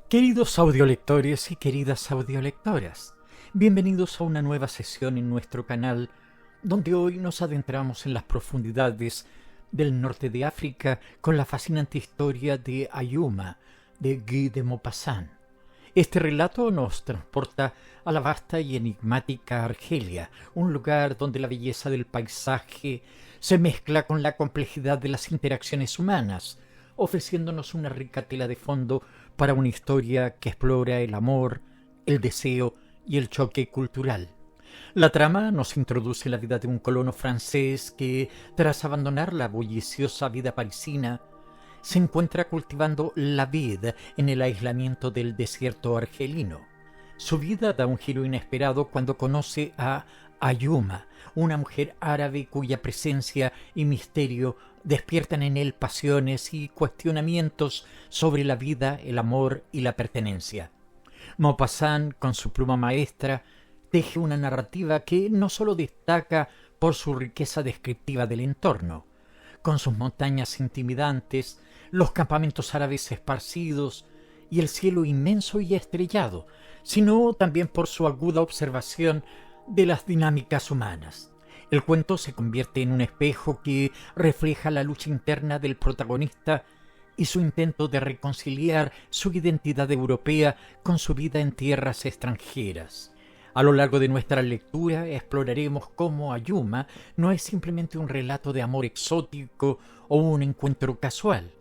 Queridos audiolectores y queridas audiolectoras, bienvenidos a una nueva sesión en nuestro canal, donde hoy nos adentramos en las profundidades del norte de África con la fascinante historia de Ayuma, de Guy de Maupassant. Este relato nos transporta a la vasta y enigmática Argelia, un lugar donde la belleza del paisaje se mezcla con la complejidad de las interacciones humanas, ofreciéndonos una rica tela de fondo para una historia que explora el amor, el deseo y el choque cultural. La trama nos introduce en la vida de un colono francés que, tras abandonar la bulliciosa vida parisina, se encuentra cultivando la vid en el aislamiento del desierto argelino. Su vida da un giro inesperado cuando conoce a Ayuma, una mujer árabe cuya presencia y misterio despiertan en él pasiones y cuestionamientos sobre la vida, el amor y la pertenencia. Maupassant, con su pluma maestra, teje una narrativa que no sólo destaca por su riqueza descriptiva del entorno, con sus montañas intimidantes, los campamentos árabes esparcidos y el cielo inmenso y estrellado, sino también por su aguda observación de las dinámicas humanas. El cuento se convierte en un espejo que refleja la lucha interna del protagonista y su intento de reconciliar su identidad europea con su vida en tierras extranjeras. A lo largo de nuestra lectura exploraremos cómo Ayuma no es simplemente un relato de amor exótico o un encuentro casual.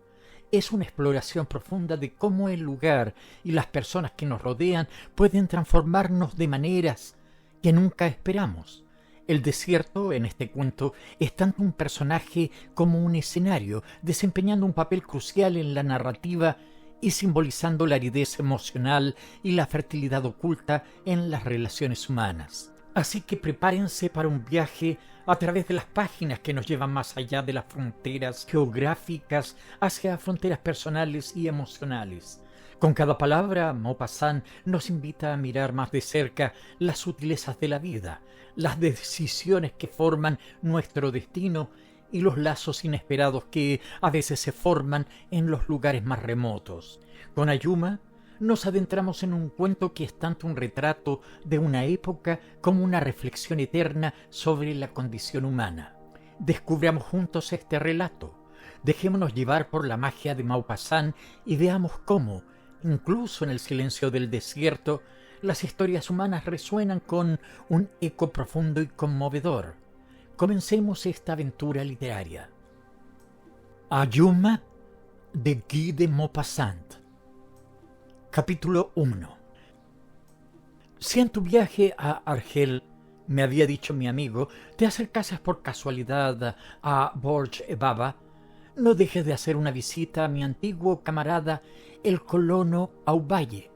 Es una exploración profunda de cómo el lugar y las personas que nos rodean pueden transformarnos de maneras que nunca esperamos. El desierto, en este cuento, es tanto un personaje como un escenario, desempeñando un papel crucial en la narrativa y simbolizando la aridez emocional y la fertilidad oculta en las relaciones humanas. Así que prepárense para un viaje a través de las páginas que nos llevan más allá de las fronteras geográficas hacia fronteras personales y emocionales. Con cada palabra, Maupassant nos invita a mirar más de cerca las sutilezas de la vida, las decisiones que forman nuestro destino y los lazos inesperados que a veces se forman en los lugares más remotos. Con Ayuma nos adentramos en un cuento que es tanto un retrato de una época como una reflexión eterna sobre la condición humana. Descubramos juntos este relato, dejémonos llevar por la magia de Maupassant y veamos cómo, incluso en el silencio del desierto, las historias humanas resuenan con un eco profundo y conmovedor. Comencemos esta aventura literaria. Ayuma, de Guy de Maupassant. Capítulo 1. Si en tu viaje a Argel, me había dicho mi amigo, te acercases por casualidad a Borj Baba, no dejes de hacer una visita a mi antiguo camarada, el colono Aubaye.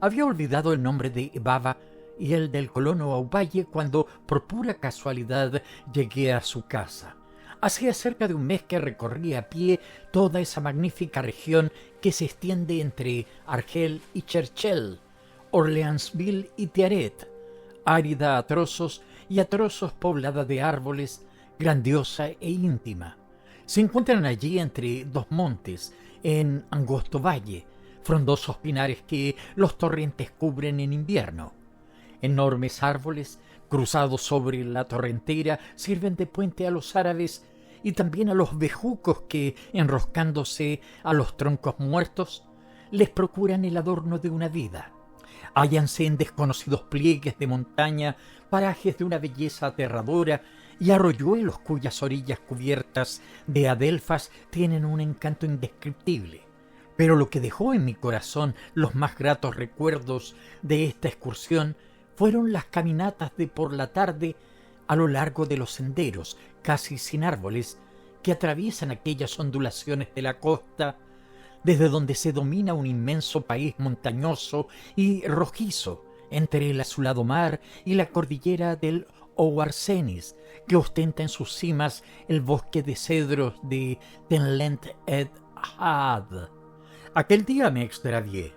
Había olvidado el nombre de Baba y el del colono Aubaye cuando, por pura casualidad, llegué a su casa. Hacía cerca de un mes que recorrí a pie toda esa magnífica región que se extiende entre Argel y Cherchell, Orleansville y Tiaret, árida a trozos y a trozos poblada de árboles, grandiosa e íntima. Se encuentran allí entre dos montes, en angosto valle, frondosos pinares que los torrentes cubren en invierno. Enormes árboles, cruzados sobre la torrentera, sirven de puente a los árabes y también a los bejucos que, enroscándose a los troncos muertos, les procuran el adorno de una vida. Hállanse en desconocidos pliegues de montaña, parajes de una belleza aterradora y arroyuelos cuyas orillas cubiertas de adelfas tienen un encanto indescriptible. Pero lo que dejó en mi corazón los más gratos recuerdos de esta excursión fueron las caminatas de por la tarde a lo largo de los senderos, casi sin árboles, que atraviesan aquellas ondulaciones de la costa, desde donde se domina un inmenso país montañoso y rojizo entre el azulado mar y la cordillera del Ouarsenis, que ostenta en sus cimas el bosque de cedros de Tenlent et Had. Aquel día me extravié.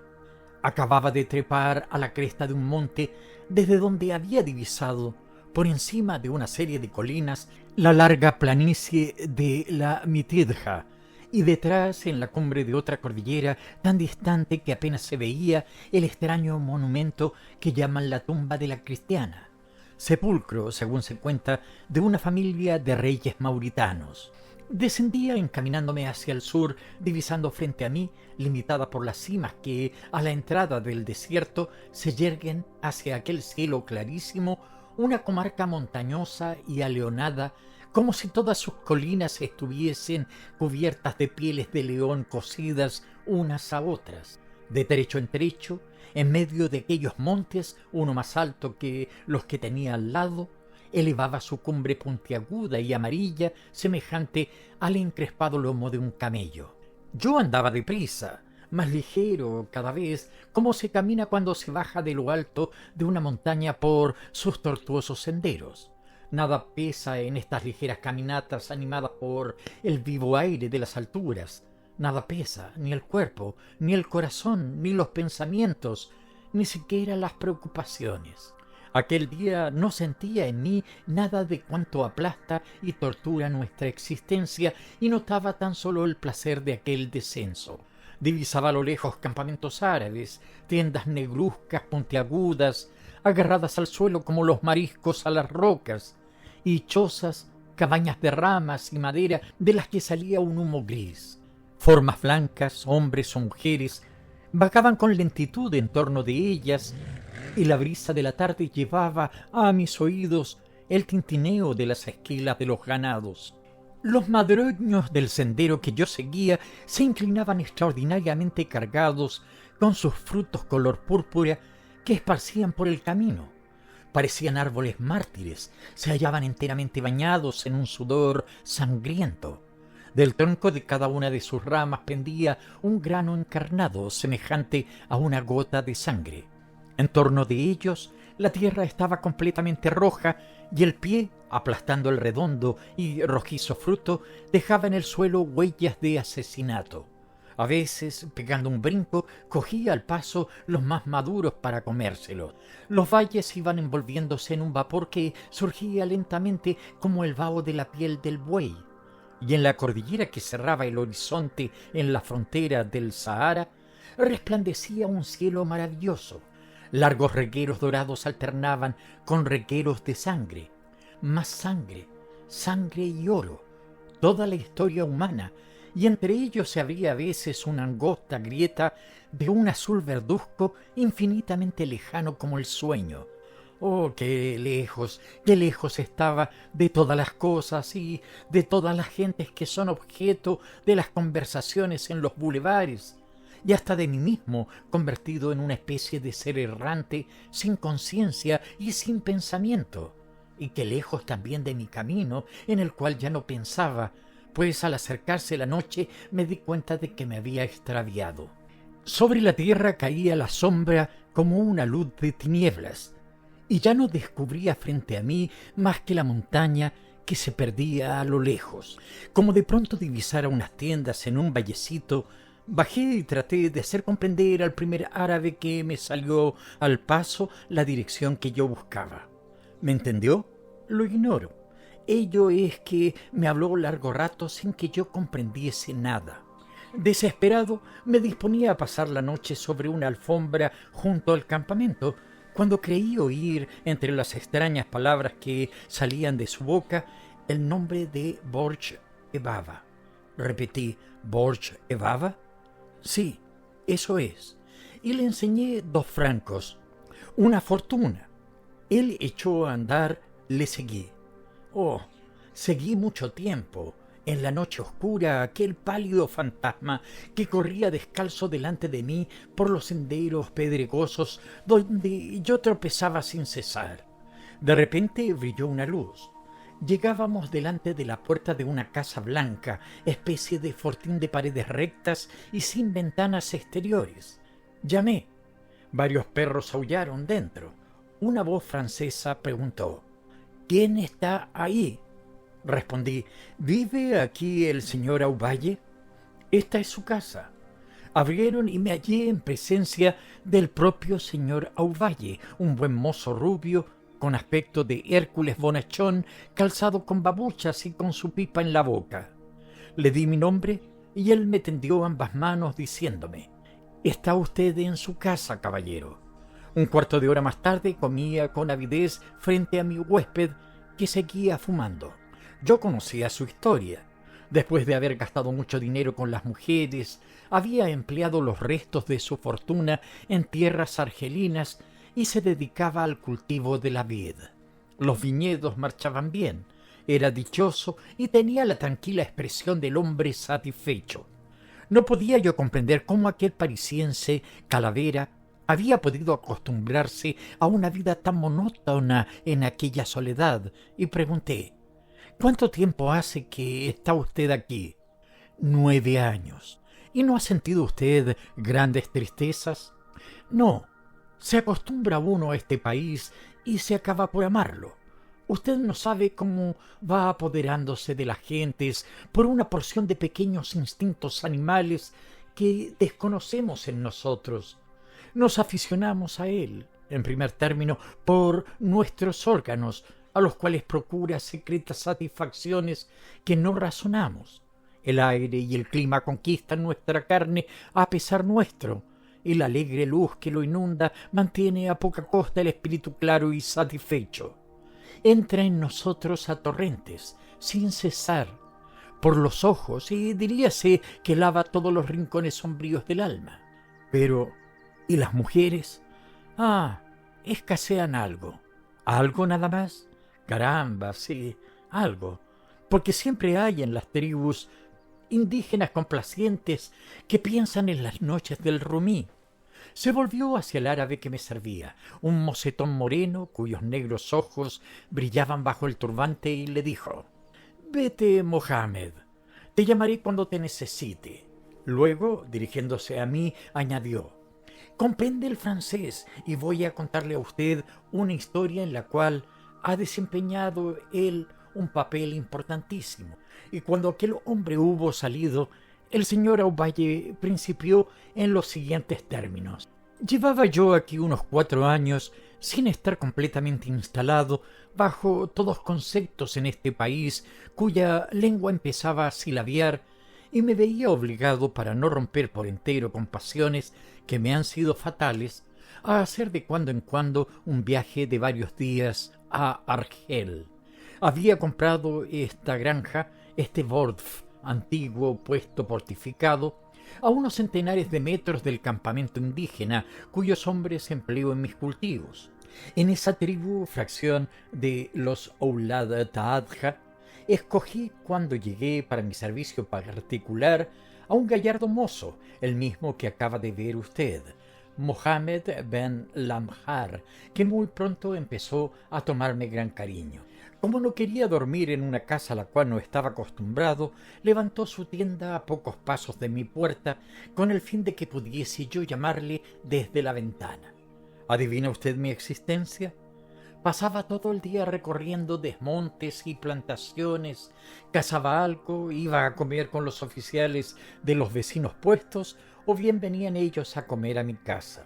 Acababa de trepar a la cresta de un monte desde donde había divisado, por encima de una serie de colinas, la larga planicie de la Mitidja, y detrás, en la cumbre de otra cordillera tan distante que apenas se veía, el extraño monumento que llaman la tumba de la Cristiana, sepulcro, según se cuenta, de una familia de reyes mauritanos. Descendía encaminándome hacia el sur, divisando frente a mí, limitada por las cimas que, a la entrada del desierto, se yerguen hacia aquel cielo clarísimo, una comarca montañosa y aleonada, como si todas sus colinas estuviesen cubiertas de pieles de león cosidas unas a otras. De trecho en trecho, en medio de aquellos montes, uno más alto que los que tenía al lado, elevaba su cumbre puntiaguda y amarilla, semejante al encrespado lomo de un camello. Yo andaba deprisa, más ligero cada vez, como se camina cuando se baja de lo alto de una montaña por sus tortuosos senderos. Nada pesa en estas ligeras caminatas animadas por el vivo aire de las alturas. Nada pesa, ni el cuerpo, ni el corazón, ni los pensamientos, ni siquiera las preocupaciones. Aquel día no sentía en mí nada de cuanto aplasta y tortura nuestra existencia y notaba tan solo el placer de aquel descenso. Divisaba a lo lejos campamentos árabes, tiendas negruzcas puntiagudas, agarradas al suelo como los mariscos a las rocas, y chozas, cabañas de ramas y madera de las que salía un humo gris. Formas blancas, hombres o mujeres, vagaban con lentitud en torno de ellas, y la brisa de la tarde llevaba a mis oídos el tintineo de las esquilas de los ganados. Los madroños del sendero que yo seguía se inclinaban extraordinariamente cargados con sus frutos color púrpura que esparcían por el camino. Parecían árboles mártires, se hallaban enteramente bañados en un sudor sangriento. Del tronco de cada una de sus ramas pendía un grano encarnado semejante a una gota de sangre. En torno de ellos la tierra estaba completamente roja y el pie, aplastando el redondo y rojizo fruto, dejaba en el suelo huellas de asesinato. A veces, pegando un brinco, cogía al paso los más maduros para comérselos. Los valles iban envolviéndose en un vapor que surgía lentamente como el vaho de la piel del buey. Y en la cordillera que cerraba el horizonte en la frontera del Sahara, resplandecía un cielo maravilloso. Largos regueros dorados alternaban con regueros de sangre. Más sangre, sangre y oro. Toda la historia humana, y entre ellos se abría a veces una angosta grieta de un azul verduzco infinitamente lejano como el sueño. Oh, qué lejos estaba de todas las cosas y de todas las gentes que son objeto de las conversaciones en los bulevares, y hasta de mí mismo, convertido en una especie de ser errante, sin conciencia y sin pensamiento, y qué lejos también de mi camino, en el cual ya no pensaba, pues al acercarse la noche me di cuenta de que me había extraviado. Sobre la tierra caía la sombra como una luz de tinieblas, y ya no descubría frente a mí más que la montaña que se perdía a lo lejos. Como de pronto divisara unas tiendas en un vallecito, bajé y traté de hacer comprender al primer árabe que me salió al paso la dirección que yo buscaba. ¿Me entendió? Lo ignoro. Ello es que me habló largo rato sin que yo comprendiese nada. Desesperado, me disponía a pasar la noche sobre una alfombra junto al campamento, cuando creí oír, entre las extrañas palabras que salían de su boca, el nombre de Borj Ebava. Repetí, ¿Borj Ebava? Sí, eso es. Y le enseñé 2 francos. Una fortuna. Él echó a andar, le seguí. Oh, seguí mucho tiempo. En la noche oscura, aquel pálido fantasma que corría descalzo delante de mí por los senderos pedregosos donde yo tropezaba sin cesar. De repente brilló una luz. Llegábamos delante de la puerta de una casa blanca, especie de fortín de paredes rectas y sin ventanas exteriores. Llamé. Varios perros aullaron dentro. Una voz francesa preguntó: ¿Quién está ahí? Respondí: ¿Vive aquí el señor Aubaye? Esta es su casa. Abrieron y me hallé en presencia del propio señor Aubaye, un buen mozo rubio, con aspecto de Hércules bonachón, calzado con babuchas y con su pipa en la boca. Le di mi nombre, y él me tendió ambas manos diciéndome: «Está usted en su casa, caballero». Un cuarto de hora más tarde comía con avidez frente a mi huésped, que seguía fumando. Yo conocía su historia. Después de haber gastado mucho dinero con las mujeres, había empleado los restos de su fortuna en tierras argelinas y se dedicaba al cultivo de la vid. Los viñedos marchaban bien, era dichoso y tenía la tranquila expresión del hombre satisfecho. No podía yo comprender cómo aquel parisiense Calavera había podido acostumbrarse a una vida tan monótona en aquella soledad, y pregunté: «¿Cuánto tiempo hace que está usted aquí?» «9 años. ¿Y no ha sentido usted grandes tristezas?» «No. Se acostumbra uno a este país y se acaba por amarlo. Usted no sabe cómo va apoderándose de las gentes por una porción de pequeños instintos animales que desconocemos en nosotros. Nos aficionamos a él, en primer término, por nuestros órganos, a los cuales procura secretas satisfacciones que no razonamos. El aire y el clima conquistan nuestra carne a pesar nuestro, y la alegre luz que lo inunda mantiene a poca costa el espíritu claro y satisfecho. Entra en nosotros a torrentes, sin cesar, por los ojos, y diríase que lava todos los rincones sombríos del alma. Pero, ¿y las mujeres? Escasean algo. ¿Algo nada más? Caramba, sí, algo. Porque siempre hay en las tribus indígenas complacientes que piensan en las noches del rumí. Se volvió hacia el árabe que me servía, un mocetón moreno cuyos negros ojos brillaban bajo el turbante, y le dijo: «Vete, Mohamed, te llamaré cuando te necesite». Luego, dirigiéndose a mí, añadió: «Comprende el francés y voy a contarle a usted una historia en la cual ha desempeñado él un papel importantísimo». Y cuando aquel hombre hubo salido, el señor Aubaye principió en los siguientes términos: «Llevaba yo aquí unos 4 años sin estar completamente instalado bajo todos conceptos en este país cuya lengua empezaba a silabear, y me veía obligado, para no romper por entero con pasiones que me han sido fatales, a hacer de cuando en cuando un viaje de varios días a Argel. Había comprado esta granja, este Bordf, antiguo puesto fortificado, a unos centenares de metros del campamento indígena cuyos hombres empleo en mis cultivos. En esa tribu, fracción de los Oulad Taadja, escogí cuando llegué para mi servicio particular a un gallardo mozo, el mismo que acaba de ver usted, Mohamed Ben Lamhar, que muy pronto empezó a tomarme gran cariño. Como no quería dormir en una casa a la cual no estaba acostumbrado, levantó su tienda a pocos pasos de mi puerta con el fin de que pudiese yo llamarle desde la ventana. ¿Adivina usted mi existencia? Pasaba todo el día recorriendo desmontes y plantaciones, cazaba algo, iba a comer con los oficiales de los vecinos puestos, o bien venían ellos a comer a mi casa.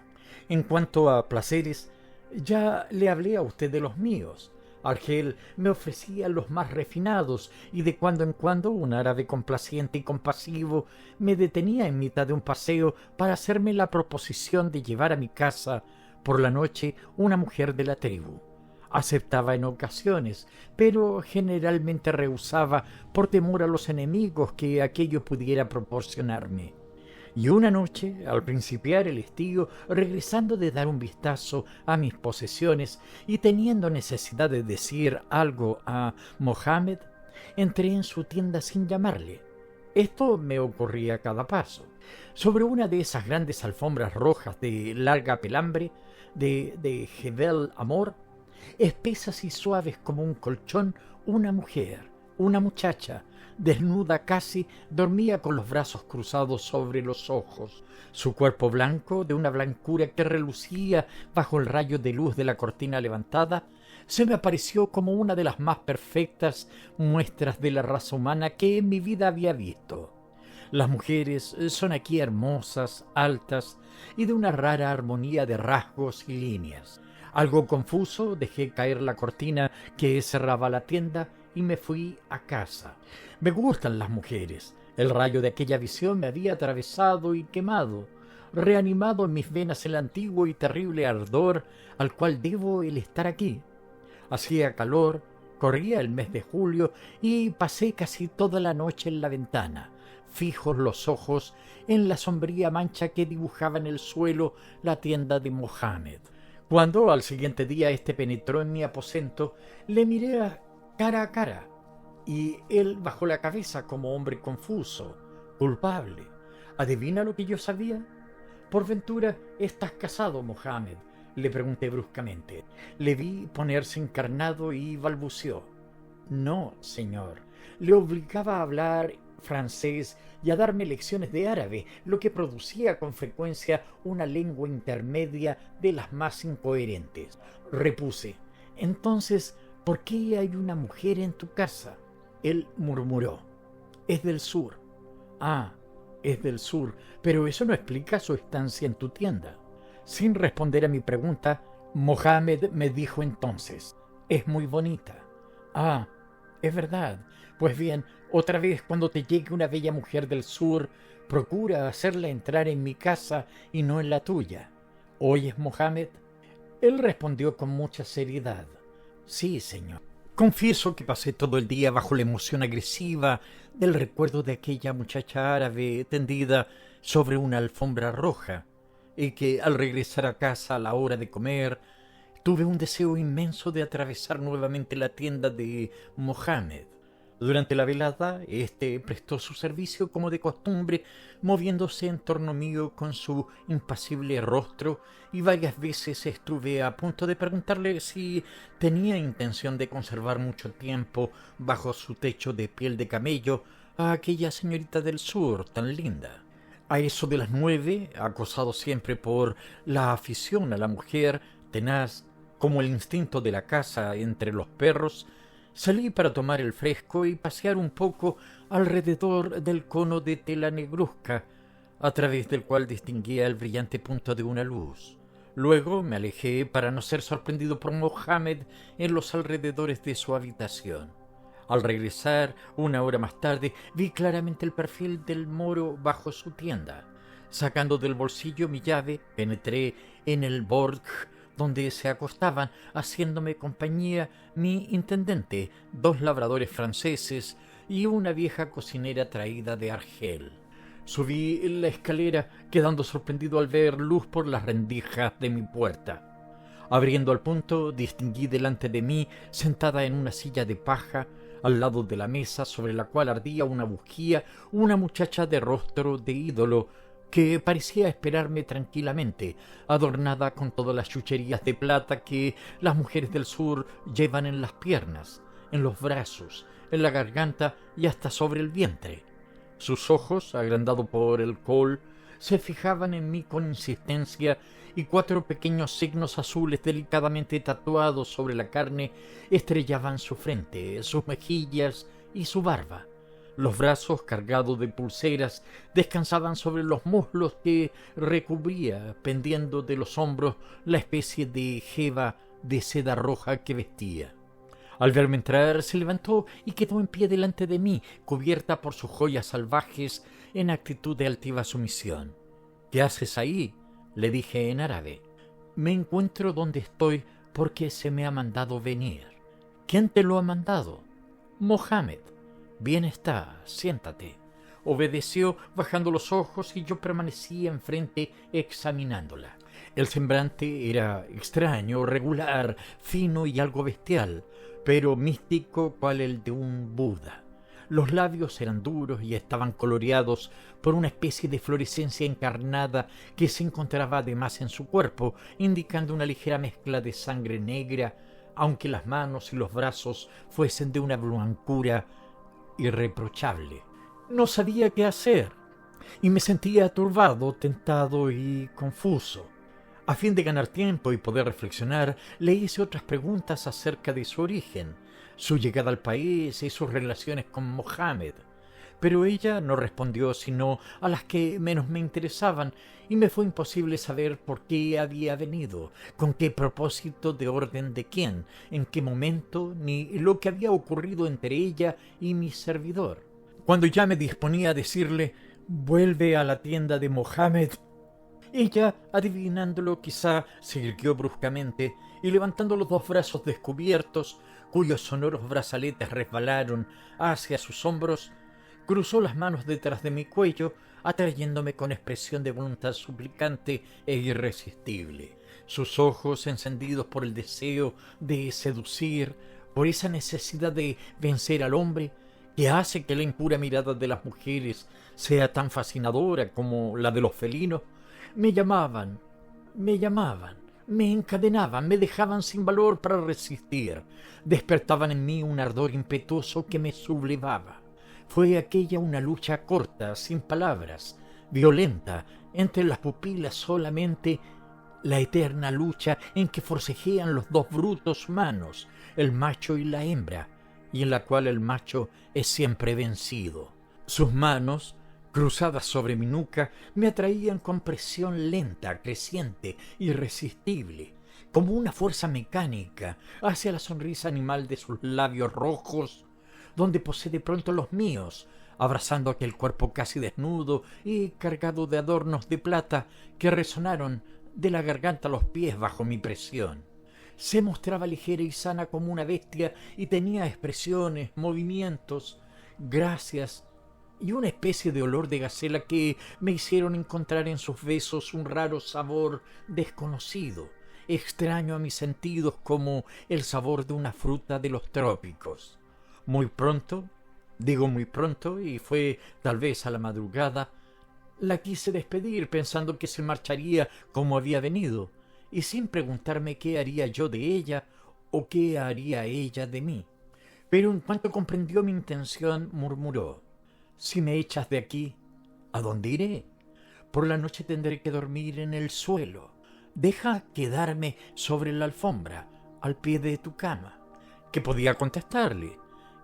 En cuanto a placeres, ya le hablé a usted de los míos. Argel me ofrecía los más refinados, y de cuando en cuando un árabe complaciente y compasivo me detenía en mitad de un paseo para hacerme la proposición de llevar a mi casa por la noche una mujer de la tribu. Aceptaba en ocasiones, pero generalmente rehusaba por temor a los enemigos que aquello pudiera proporcionarme. Y una noche, al principiar el estío, regresando de dar un vistazo a mis posesiones y teniendo necesidad de decir algo a Mohamed, entré en su tienda sin llamarle. Esto me ocurría a cada paso. Sobre una de esas grandes alfombras rojas de larga pelambre, de Jebel Amor, espesas y suaves como un colchón, una mujer, una muchacha, desnuda casi, dormía con los brazos cruzados sobre los ojos. Su cuerpo blanco, de una blancura que relucía bajo el rayo de luz de la cortina levantada, se me apareció como una de las más perfectas muestras de la raza humana que en mi vida había visto. Las mujeres son aquí hermosas, altas y de una rara armonía de rasgos y líneas. Algo confuso, dejé caer la cortina que cerraba la tienda y me fui a casa. Me gustan las mujeres, El rayo de aquella visión me había atravesado y quemado, reanimado en mis venas el antiguo y terrible ardor al cual debo el estar aquí. Hacía calor, corría el mes de julio y pasé casi toda la noche en la ventana, fijos los ojos en la sombría mancha que dibujaba en el suelo la tienda de Mohamed. Cuando al siguiente día éste penetró en mi aposento, le miré cara a cara, y él bajó la cabeza como hombre confuso, culpable. ¿Adivina lo que yo sabía? ¿Por ventura estás casado, Mohamed?, le pregunté bruscamente. Le vi ponerse encarnado y balbuceó. No, señor. Le obligaba a hablar francés y a darme lecciones de árabe, lo que producía con frecuencia una lengua intermedia de las más incoherentes. Repuse. Entonces, ¿por qué hay una mujer en tu casa? Él murmuró. Es del sur. Ah, es del sur, pero eso no explica su estancia en tu tienda. Sin responder a mi pregunta, Mohamed me dijo entonces, es muy bonita. Ah, es verdad. Pues bien, otra vez cuando te llegue una bella mujer del sur, procura hacerla entrar en mi casa y no en la tuya. ¿Oyes, Mohamed? Él respondió con mucha seriedad. Sí, señor. Confieso que pasé todo el día bajo la emoción agresiva del recuerdo de aquella muchacha árabe tendida sobre una alfombra roja, y que al regresar a casa a la hora de comer, tuve un deseo inmenso de atravesar nuevamente la tienda de Mohamed. Durante la velada, éste prestó su servicio como de costumbre, moviéndose en torno mío con su impasible rostro, y varias veces estuve a punto de preguntarle si tenía intención de conservar mucho tiempo bajo su techo de piel de camello a aquella señorita del sur tan linda. A eso de las 9, acosado siempre por la afición a la mujer, tenaz como el instinto de la caza entre los perros, salí para tomar el fresco y pasear un poco alrededor del cono de tela negruzca, a través del cual distinguía el brillante punto de una luz. Luego me alejé para no ser sorprendido por Mohamed en los alrededores de su habitación. Al regresar, una hora más tarde, vi claramente el perfil del moro bajo su tienda. Sacando del bolsillo mi llave, penetré en el bord donde se acostaban, haciéndome compañía, mi intendente, 2 labradores franceses y una vieja cocinera traída de Argel. Subí la escalera, quedando sorprendido al ver luz por las rendijas de mi puerta. Abriendo al punto, distinguí delante de mí, sentada en una silla de paja, al lado de la mesa sobre la cual ardía una bujía, una muchacha de rostro de ídolo, que parecía esperarme tranquilamente, adornada con todas las chucherías de plata que las mujeres del sur llevan en las piernas, en los brazos, en la garganta y hasta sobre el vientre. Sus ojos, agrandados por el alcohol, se fijaban en mí con insistencia, y 4 pequeños signos azules delicadamente tatuados sobre la carne estrellaban su frente, sus mejillas y su barba. Los brazos, cargados de pulseras, descansaban sobre los muslos que recubría, pendiendo de los hombros, la especie de jeva de seda roja que vestía. Al verme entrar, se levantó y quedó en pie delante de mí, cubierta por sus joyas salvajes, en actitud de altiva sumisión. ¿Qué haces ahí?, le dije en árabe. Me encuentro donde estoy porque se me ha mandado venir. ¿Quién te lo ha mandado? Mohamed. Bien está, siéntate. Obedeció bajando los ojos y yo permanecí enfrente examinándola. El semblante era extraño, regular, fino y algo bestial, pero místico cual el de un Buda. Los labios eran duros y estaban coloreados por una especie de fluorescencia encarnada que se encontraba además en su cuerpo, indicando una ligera mezcla de sangre negra, aunque las manos y los brazos fuesen de una blancura irreprochable. No sabía qué hacer y me sentía turbado, tentado y confuso. A fin de ganar tiempo y poder reflexionar, le hice otras preguntas acerca de su origen, su llegada al país y sus relaciones con Mohamed, pero ella no respondió sino a las que menos me interesaban, y me fue imposible saber por qué había venido, con qué propósito, de orden de quién, en qué momento, ni lo que había ocurrido entre ella y mi servidor. Cuando ya me disponía a decirle «vuelve a la tienda de Mohammed», ella, adivinándolo quizá, se irguió bruscamente y levantando los dos brazos descubiertos, cuyos sonoros brazaletes resbalaron hacia sus hombros, cruzó las manos detrás de mi cuello, atrayéndome con expresión de voluntad suplicante e irresistible. Sus ojos, encendidos por el deseo de seducir, por esa necesidad de vencer al hombre, que hace que la impura mirada de las mujeres sea tan fascinadora como la de los felinos, me llamaban, me encadenaban, me dejaban sin valor para resistir, despertaban en mí un ardor impetuoso que me sublevaba. Fue aquella una lucha corta, sin palabras, violenta, entre las pupilas solamente, la eterna lucha en que forcejean los dos brutos humanos, el macho y la hembra, y en la cual el macho es siempre vencido. Sus manos, cruzadas sobre mi nuca, me atraían con presión lenta, creciente, irresistible, como una fuerza mecánica, hacia la sonrisa animal de sus labios rojos, donde posé de pronto los míos, abrazando aquel cuerpo casi desnudo y cargado de adornos de plata que resonaron de la garganta a los pies bajo mi presión. Se mostraba ligera y sana como una bestia y tenía expresiones, movimientos, gracias y una especie de olor de gacela que me hicieron encontrar en sus besos un raro sabor desconocido, extraño a mis sentidos como el sabor de una fruta de los trópicos. Muy pronto, y fue tal vez a la madrugada, la quise despedir pensando que se marcharía como había venido, y sin preguntarme qué haría yo de ella o qué haría ella de mí. Pero en cuanto comprendió mi intención, murmuró: «Si me echas de aquí, ¿a dónde iré? Por la noche tendré que dormir en el suelo. Deja quedarme sobre la alfombra, al pie de tu cama». ¿Qué podía contestarle?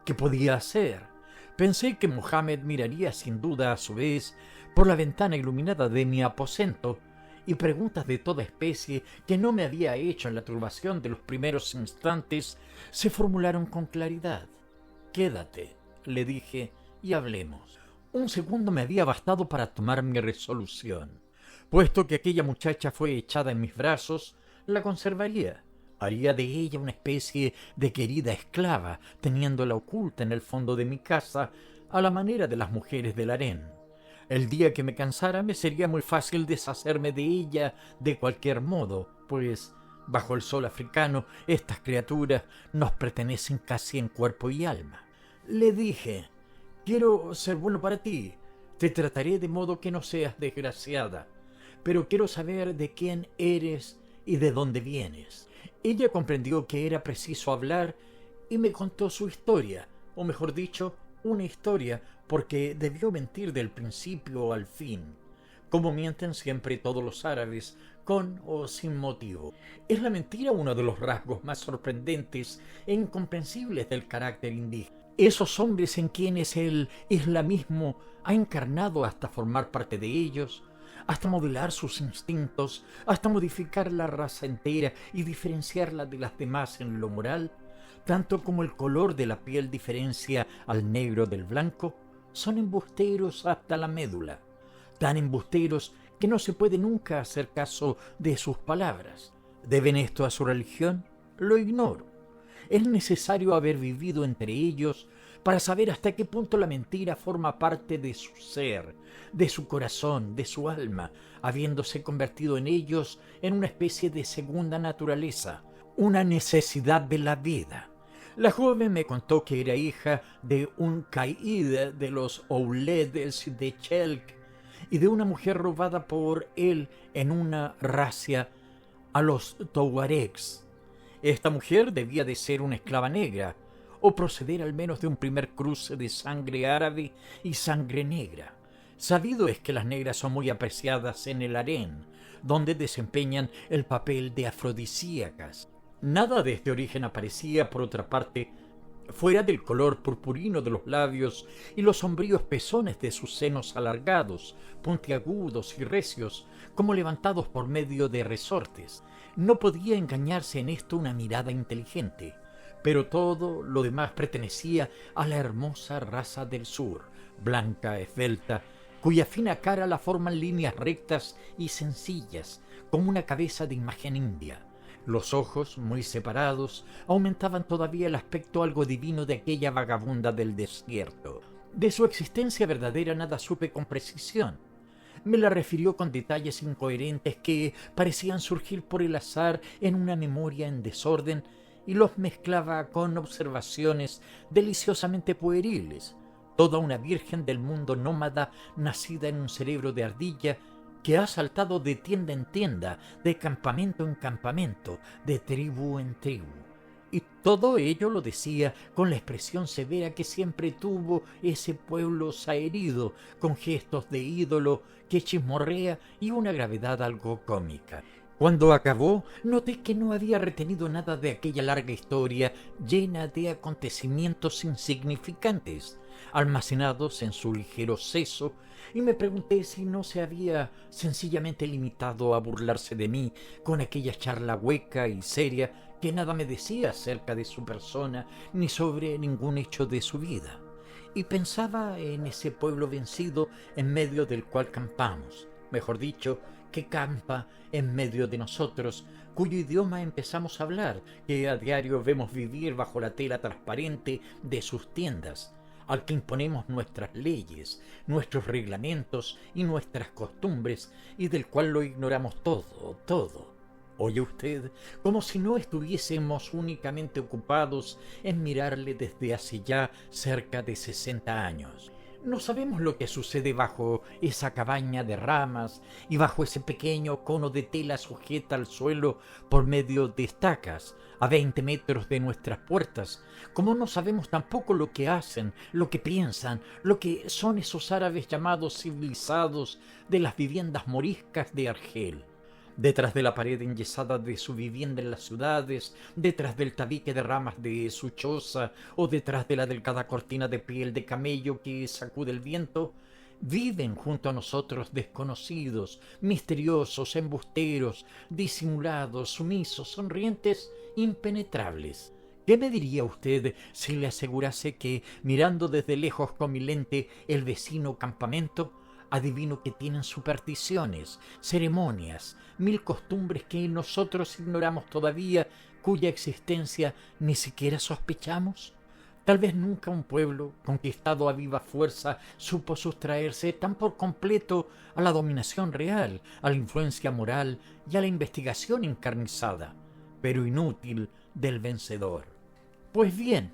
¿Qué podía hacer? Pensé que Mohammed miraría sin duda a su vez por la ventana iluminada de mi aposento, y preguntas de toda especie que no me había hecho en la turbación de los primeros instantes se formularon con claridad. «Quédate», le dije, «y hablemos». Un segundo me había bastado para tomar mi resolución. Puesto que aquella muchacha fue echada en mis brazos, la conservaría. Haría de ella una especie de querida esclava, teniéndola oculta en el fondo de mi casa, a la manera de las mujeres del harén. El día que me cansara me sería muy fácil deshacerme de ella de cualquier modo, pues bajo el sol africano estas criaturas nos pertenecen casi en cuerpo y alma. Le dije: «Quiero ser bueno para ti, te trataré de modo que no seas desgraciada, pero quiero saber de quién eres y de dónde vienes». Ella comprendió que era preciso hablar y me contó su historia, o mejor dicho, una historia, porque debió mentir del principio al fin, como mienten siempre todos los árabes, con o sin motivo. Es la mentira uno de los rasgos más sorprendentes e incomprensibles del carácter indígena. Esos hombres en quienes el islamismo ha encarnado hasta formar parte de ellos, hasta modelar sus instintos, hasta modificar la raza entera y diferenciarla de las demás en lo moral, tanto como el color de la piel diferencia al negro del blanco, son embusteros hasta la médula, tan embusteros que no se puede nunca hacer caso de sus palabras. ¿Deben esto a su religión? Lo ignoro. Es necesario haber vivido entre ellos para saber hasta qué punto la mentira forma parte de su ser, de su corazón, de su alma, habiéndose convertido en ellos en una especie de segunda naturaleza, una necesidad de la vida. La joven me contó que era hija de un caíd de los Ouledes de Chelk y de una mujer robada por él en una razzia a los Tuaregs. Esta mujer debía de ser una esclava negra, o proceder al menos de un primer cruce de sangre árabe y sangre negra. Sabido es que las negras son muy apreciadas en el harén, donde desempeñan el papel de afrodisíacas. Nada de este origen aparecía, por otra parte, fuera del color purpurino de los labios y los sombríos pezones de sus senos alargados, puntiagudos y recios, como levantados por medio de resortes. No podía engañarse en esto una mirada inteligente, pero todo lo demás pertenecía a la hermosa raza del sur, blanca, esbelta, cuya fina cara la forman líneas rectas y sencillas, como una cabeza de imagen india. Los ojos, muy separados, aumentaban todavía el aspecto algo divino de aquella vagabunda del desierto. De su existencia verdadera nada supe con precisión. Me la refirió con detalles incoherentes que parecían surgir por el azar en una memoria en desorden, y los mezclaba con observaciones deliciosamente pueriles. Toda una virgen del mundo nómada, nacida en un cerebro de ardilla, que ha saltado de tienda en tienda, de campamento en campamento, de tribu en tribu. Y todo ello lo decía con la expresión severa que siempre tuvo ese pueblo saherido, con gestos de ídolo que chismorrea y una gravedad algo cómica. Cuando acabó, noté que no había retenido nada de aquella larga historia llena de acontecimientos insignificantes, almacenados en su ligero seso, y me pregunté si no se había sencillamente limitado a burlarse de mí con aquella charla hueca y seria que nada me decía acerca de su persona ni sobre ningún hecho de su vida. Y pensaba en ese pueblo vencido en medio del cual campamos, mejor dicho, que campa en medio de nosotros, cuyo idioma empezamos a hablar, que a diario vemos vivir bajo la tela transparente de sus tiendas, al que imponemos nuestras leyes, nuestros reglamentos y nuestras costumbres, y del cual lo ignoramos todo. Oye usted, como si no estuviésemos únicamente ocupados en mirarle desde hace ya cerca de 60 años. No sabemos lo que sucede bajo esa cabaña de ramas y bajo ese pequeño cono de tela sujeta al suelo por medio de estacas a 20 metros de nuestras puertas, como no sabemos tampoco lo que hacen, lo que piensan, lo que son esos árabes llamados civilizados de las viviendas moriscas de Argel. Detrás de la pared enyesada de su vivienda en las ciudades, detrás del tabique de ramas de su choza o detrás de la delgada cortina de piel de camello que sacude el viento, viven junto a nosotros desconocidos, misteriosos, embusteros, disimulados, sumisos, sonrientes, impenetrables. ¿Qué me diría usted si le asegurase que, mirando desde lejos con mi lente el vecino campamento, adivino que tienen supersticiones, ceremonias, 1000 costumbres que nosotros ignoramos todavía, cuya existencia ni siquiera sospechamos? Tal vez nunca un pueblo, conquistado a viva fuerza, supo sustraerse tan por completo a la dominación real, a la influencia moral y a la investigación encarnizada, pero inútil, del vencedor. Pues bien,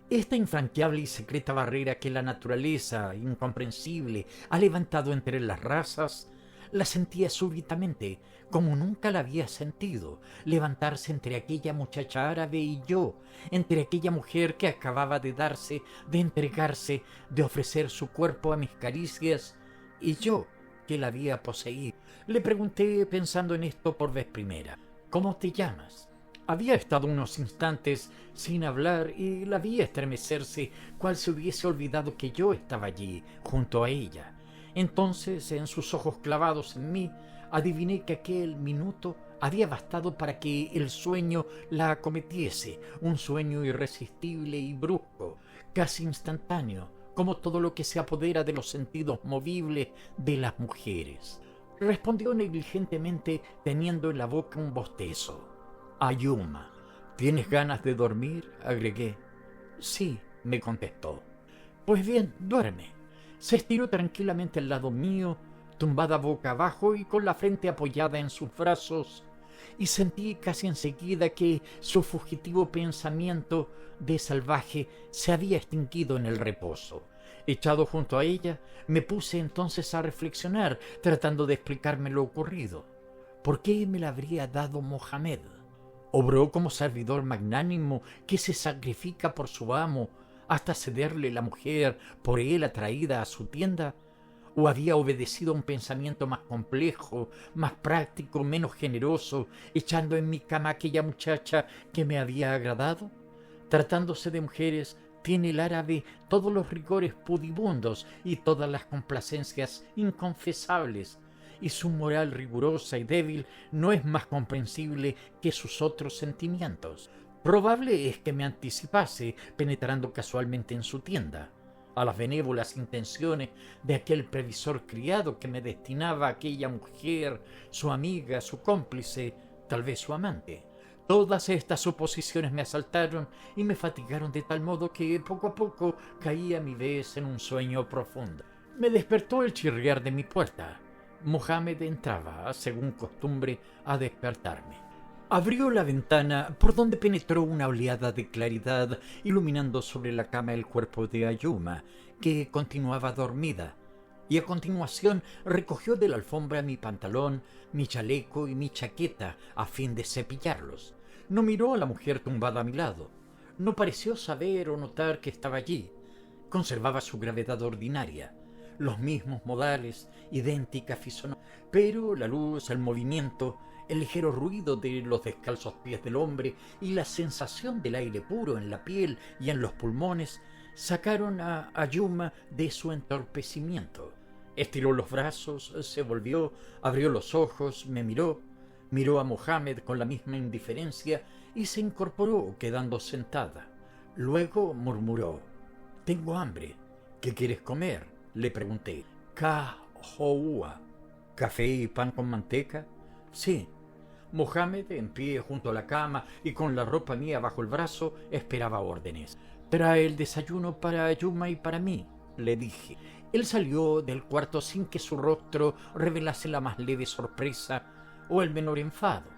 esta infranqueable y secreta barrera que la naturaleza, incomprensible, ha levantado entre las razas, la sentía súbitamente, como nunca la había sentido, levantarse entre aquella muchacha árabe y yo, entre aquella mujer que acababa de darse, de entregarse, de ofrecer su cuerpo a mis caricias, y yo, que la había poseído. Le pregunté, pensando en esto por vez primera, ¿cómo te llamas? Había estado unos instantes sin hablar y la vi estremecerse, cual se hubiese olvidado que yo estaba allí, junto a ella. Entonces, en sus ojos clavados en mí, adiviné que aquel minuto había bastado para que el sueño la acometiese, un sueño irresistible y brusco, casi instantáneo, como todo lo que se apodera de los sentidos movibles de las mujeres. Respondió negligentemente, teniendo en la boca un bostezo. Ayuma, ¿tienes ganas de dormir?, agregué. Sí, me contestó. Pues bien, duerme. Se estiró tranquilamente al lado mío, tumbada boca abajo y con la frente apoyada en sus brazos, y sentí casi enseguida que su fugitivo pensamiento de salvaje se había extinguido en el reposo. Echado junto a ella, me puse entonces a reflexionar, tratando de explicarme lo ocurrido. ¿Por qué me la habría dado Mohamed? ¿Obró como servidor magnánimo que se sacrifica por su amo hasta cederle la mujer por él atraída a su tienda? ¿O había obedecido a un pensamiento más complejo, más práctico, menos generoso, echando en mi cama a aquella muchacha que me había agradado? Tratándose de mujeres, tiene el árabe todos los rigores pudibundos y todas las complacencias inconfesables, y su moral rigurosa y débil no es más comprensible que sus otros sentimientos. Probable es que me anticipase penetrando casualmente en su tienda. a las benévolas intenciones de aquel previsor criado que me destinaba a aquella mujer, su amiga, su cómplice, tal vez su amante. Todas estas suposiciones me asaltaron y me fatigaron de tal modo que poco a poco caí a mi vez en un sueño profundo. Me despertó el chirriar de mi puerta. Mohamed entraba, según costumbre, a despertarme. Abrió la ventana por donde penetró una oleada de claridad, iluminando sobre la cama el cuerpo de Ayuma, que continuaba dormida, y a continuación recogió de la alfombra mi pantalón, mi chaleco y mi chaqueta a fin de cepillarlos. No miró a la mujer tumbada a mi lado. No pareció saber o notar que estaba allí. Conservaba su gravedad ordinaria, los mismos modales, idéntica fisonomía, pero la luz, el movimiento, el ligero ruido de los descalzos pies del hombre y la sensación del aire puro en la piel y en los pulmones sacaron a Ayuma de su entorpecimiento. Estiró los brazos, se volvió, abrió los ojos, me miró a Mohamed con la misma indiferencia y se incorporó, quedando sentada. Luego murmuró: «Tengo hambre. ¿Qué quieres comer?», le pregunté. «Kahoua». «¿Café y pan con manteca?». «Sí». Mohamed, en pie junto a la cama y con la ropa mía bajo el brazo, esperaba órdenes. «Trae el desayuno para Ayuma y para mí», le dije. Él salió del cuarto sin que su rostro revelase la más leve sorpresa o el menor enfado.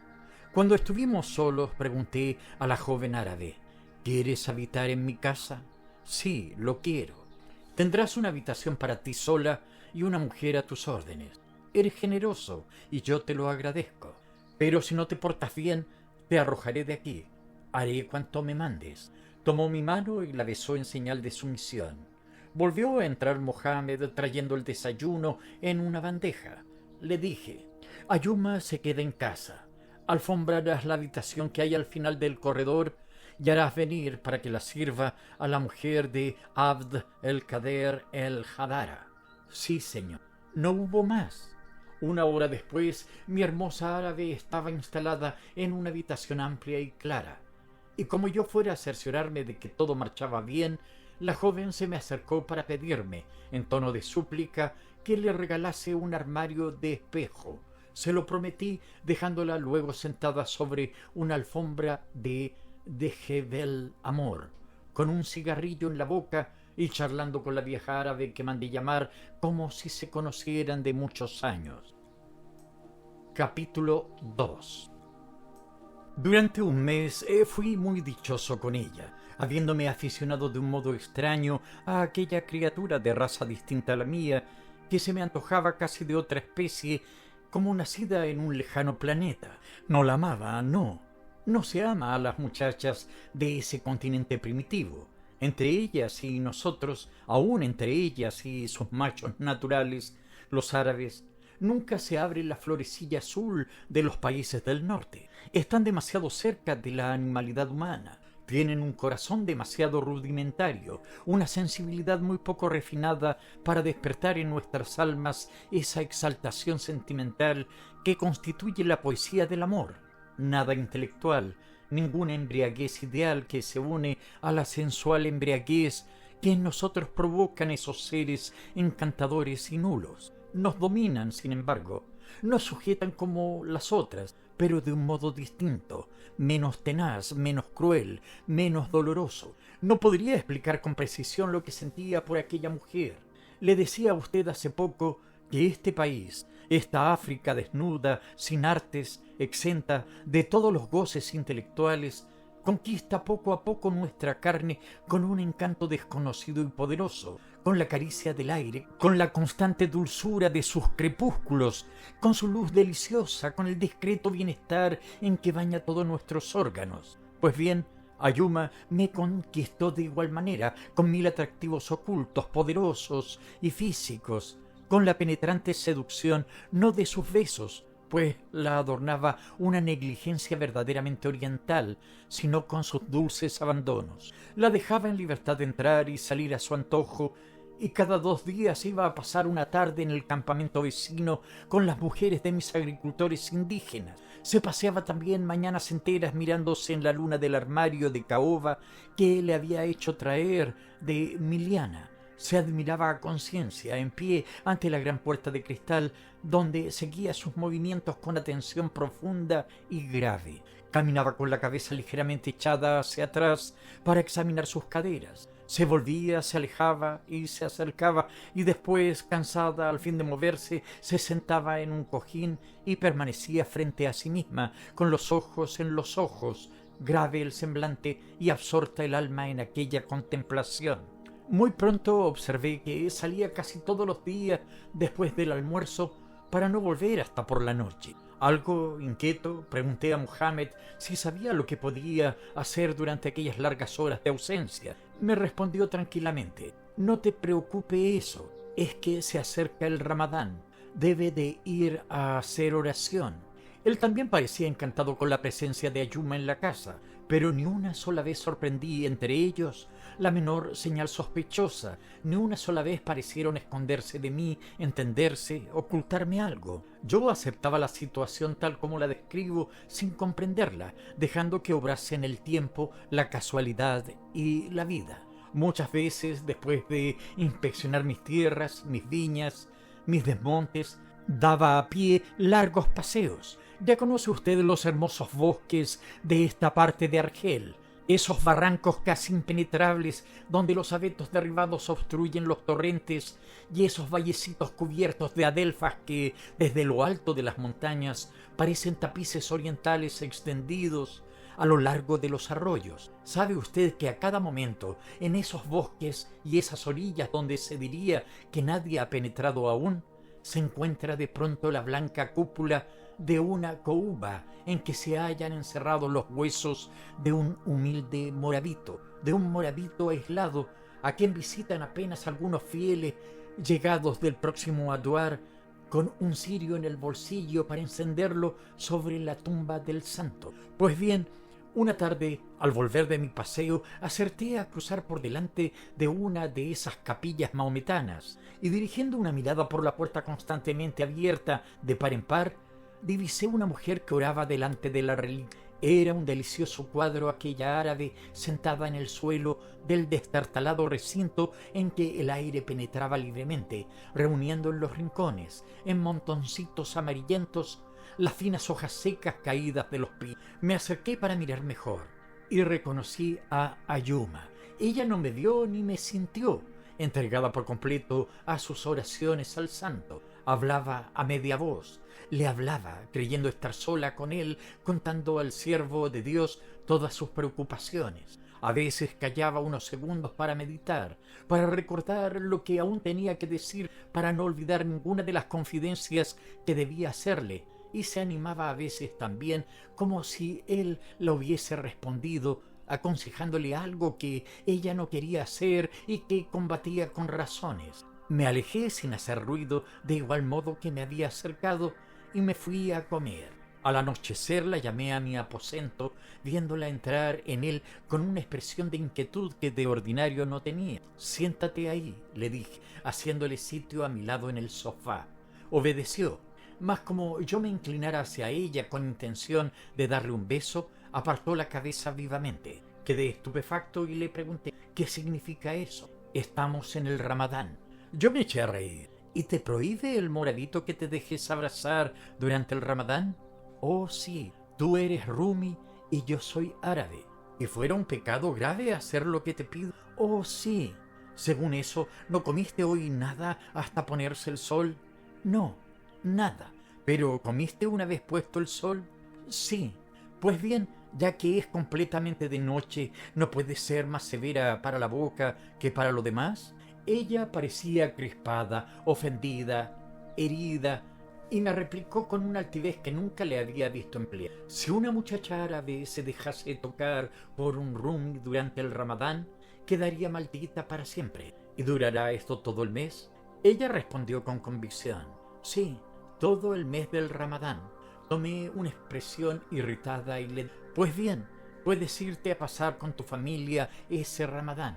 Cuando estuvimos solos, pregunté a la joven árabe: «¿Quieres habitar en mi casa?». «Sí, lo quiero». «Tendrás una habitación para ti sola y una mujer a tus órdenes. Eres generoso y yo te lo agradezco. Pero si no te portas bien, te arrojaré de aquí. Haré cuanto me mandes». Tomó mi mano y la besó en señal de sumisión. Volvió a entrar Mohamed trayendo el desayuno en una bandeja. Le dije: «Ayuma se queda en casa. Alfombrarás la habitación que hay al final del corredor y harás venir para que la sirva a la mujer de Abd el-Kader el-Hadara». «Sí, señor». No hubo más. Una hora después, mi hermosa árabe estaba instalada en una habitación amplia y clara, y como yo fuera a cerciorarme de que todo marchaba bien, la joven se me acercó para pedirme, en tono de súplica, que le regalase un armario de espejo. Se lo prometí, dejándola luego sentada sobre una alfombra de Jebel Amor, con un cigarrillo en la boca y charlando con la vieja árabe que mandé llamar como si se conocieran de muchos años. Capítulo 2. Durante un mes fui muy dichoso con ella, habiéndome aficionado de un modo extraño a aquella criatura de raza distinta a la mía, que se me antojaba casi de otra especie, como nacida en un lejano planeta. No la amaba, no se ama a las muchachas de ese continente primitivo. Entre ellas y nosotros, aun entre ellas y sus machos naturales, los árabes, nunca se abre la florecilla azul de los países del norte. Están demasiado cerca de la animalidad humana. Tienen un corazón demasiado rudimentario, una sensibilidad muy poco refinada para despertar en nuestras almas esa exaltación sentimental que constituye la poesía del amor. Nada intelectual, ninguna embriaguez ideal que se une a la sensual embriaguez que en nosotros provocan esos seres encantadores y nulos. Nos dominan, sin embargo, nos sujetan como las otras, pero de un modo distinto, menos tenaz, menos cruel, menos doloroso. No podría explicar con precisión lo que sentía por aquella mujer. Le decía a usted hace poco que este país, esta África desnuda, sin artes, exenta de todos los goces intelectuales, conquista poco a poco nuestra carne con un encanto desconocido y poderoso, con la caricia del aire, con la constante dulzura de sus crepúsculos, con su luz deliciosa, con el discreto bienestar en que baña todos nuestros órganos. Pues bien, Ayuma me conquistó de igual manera, con 1000 atractivos ocultos, poderosos y físicos, con la penetrante seducción no de sus besos, pues la adornaba una negligencia verdaderamente oriental, sino con sus dulces abandonos. La dejaba en libertad de entrar y salir a su antojo, y cada 2 días iba a pasar una tarde en el campamento vecino con las mujeres de mis agricultores indígenas. Se paseaba también mañanas enteras mirándose en la luna del armario de caoba que le había hecho traer de Miliana. Se admiraba a conciencia, en pie ante la gran puerta de cristal, donde seguía sus movimientos con atención profunda y grave. Caminaba con la cabeza ligeramente echada hacia atrás para examinar sus caderas. Se volvía, se alejaba y se acercaba, y después, cansada al fin de moverse, se sentaba en un cojín y permanecía frente a sí misma, con los ojos en los ojos, grave el semblante y absorta el alma en aquella contemplación. Muy pronto observé que salía casi todos los días después del almuerzo para no volver hasta por la noche. Algo inquieto, pregunté a Mohammed si sabía lo que podía hacer durante aquellas largas horas de ausencia. Me respondió tranquilamente: no te preocupe eso, es que se acerca el Ramadán, debe de ir a hacer oración. Él también parecía encantado con la presencia de Ayuma en la casa, pero ni una sola vez sorprendí entre ellos la menor señal sospechosa, ni una sola vez parecieron esconderse de mí, entenderse, ocultarme algo. Yo aceptaba la situación tal como la describo sin comprenderla, dejando que obrase en el tiempo, la casualidad y la vida. Muchas veces, después de inspeccionar mis tierras, mis viñas, mis desmontes, daba a pie largos paseos. Ya conoce usted los hermosos bosques de esta parte de Argel, esos barrancos casi impenetrables donde los abetos derribados obstruyen los torrentes, y esos vallecitos cubiertos de adelfas que, desde lo alto de las montañas, parecen tapices orientales extendidos a lo largo de los arroyos. ¿Sabe usted que a cada momento, en esos bosques y esas orillas donde se diría que nadie ha penetrado aún, se encuentra de pronto la blanca cúpula de una coúba en que se hallan encerrados los huesos de un humilde morabito, de un morabito aislado, a quien visitan apenas algunos fieles llegados del próximo Aduar, con un cirio en el bolsillo para encenderlo sobre la tumba del santo? Pues bien, una tarde, al volver de mi paseo, acerté a cruzar por delante de una de esas capillas mahometanas, y dirigiendo una mirada por la puerta constantemente abierta de par en par, divisé una mujer que oraba delante de la reliquia. Era un delicioso cuadro aquella árabe sentada en el suelo del destartalado recinto en que el aire penetraba libremente, reuniendo en los rincones, en montoncitos amarillentos, las finas hojas secas caídas de los pinos. Me acerqué para mirar mejor y reconocí a Ayuma. Ella no me vio ni me sintió, entregada por completo a sus oraciones al santo. Hablaba a media voz, le hablaba creyendo estar sola con él, contando al siervo de Dios todas sus preocupaciones. A veces callaba unos segundos para meditar, para recordar lo que aún tenía que decir, para no olvidar ninguna de las confidencias que debía hacerle, y se animaba a veces también como si él la hubiese respondido, aconsejándole algo que ella no quería hacer y que combatía con razones. Me alejé sin hacer ruido, de igual modo que me había acercado, y me fui a comer. Al anochecer la llamé a mi aposento, viéndola entrar en él con una expresión de inquietud que de ordinario no tenía. «Siéntate ahí», le dije, haciéndole sitio a mi lado en el sofá. Obedeció, mas como yo me inclinara hacia ella con intención de darle un beso, apartó la cabeza vivamente. Quedé estupefacto y le pregunté: «¿Qué significa eso?». «Estamos en el Ramadán». Yo me eché a reír. «¿Y te prohíbe el morabito que te dejes abrazar durante el Ramadán?». «Oh, sí, tú eres Rumi y yo soy árabe. ¿Y fuera un pecado grave hacer lo que te pido?». «Oh, sí». «Según eso, ¿no comiste hoy nada hasta ponerse el sol?». «No, nada». «¿Pero comiste una vez puesto el sol?». «Sí». «Pues bien, ya que es completamente de noche, ¿no puede ser más severa para la boca que para lo demás?». Ella parecía crispada, ofendida, herida, y me replicó con una altivez que nunca le había visto emplear: «Si una muchacha árabe se dejase tocar por un rumi durante el Ramadán, quedaría maldita para siempre. ¿Y durará esto todo el mes?». Ella respondió con convicción: «Sí, todo el mes del Ramadán». Tomé una expresión irritada y le dije: «Pues bien, puedes irte a pasar con tu familia ese Ramadán».